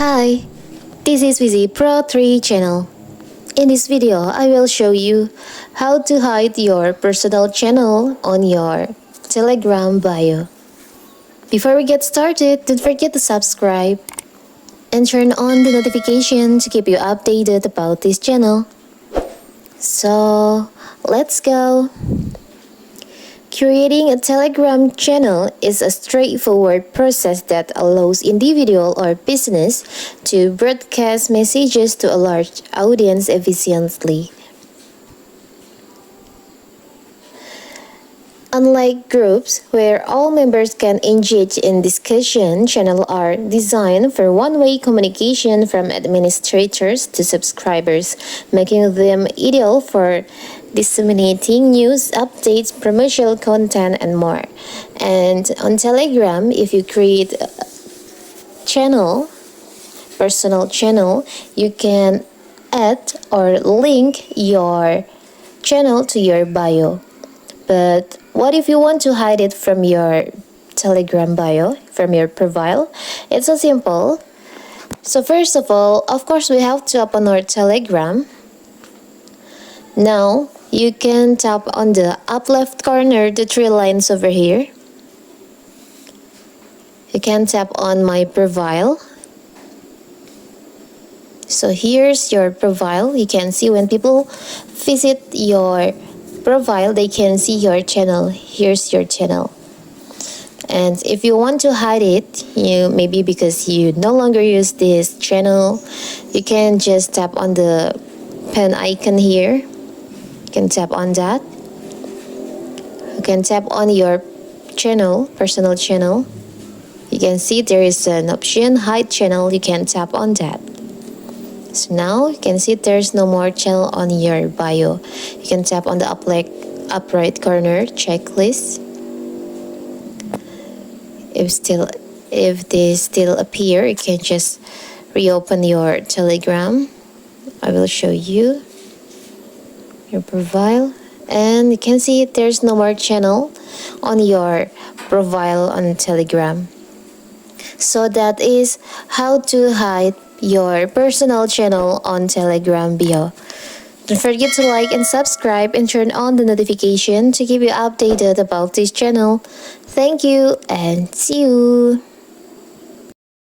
Hi, this is Vizi Pro 3 channel. In this video, I will show you how to hide your personal channel on your Telegram bio. Before we get started, don't forget to subscribe and turn on the notification to keep you updated about this channel. So, let's go! Creating a Telegram channel is a straightforward process that allows individual or business to broadcast messages to a large audience efficiently. Unlike groups where all members can engage in discussion, channels are designed for one-way communication from administrators to subscribers, making them ideal for disseminating news, updates, promotional content, and more. And on Telegram, if you create a channel, personal channel, you can add or link your channel to your bio. But what if you want to hide it from your Telegram bio, from your profile? It's so simple. So first of all, of course, we have to open our Telegram. Now, you can tap on the up left corner, the three lines over here. You can tap on my profile. So here's your profile. You can see when people visit your profile, they can see your channel. Here's your channel. And if you want to hide it, maybe because you no longer use this channel, you can just tap on the pen icon here. You can tap on that. You can tap on your channel, personal channel. You can see there is an option, hide channel. You can tap on that. So now you can see there's no more channel on your bio. You can tap on the up right corner checklist. If they still appear, you can just reopen your Telegram. I will show you your profile, and you can see there's no more channel on your profile on Telegram. So that is how to hide your personal channel on Telegram bio. Don't forget to like and subscribe and turn on the notification to keep you updated about this channel. Thank you and see you!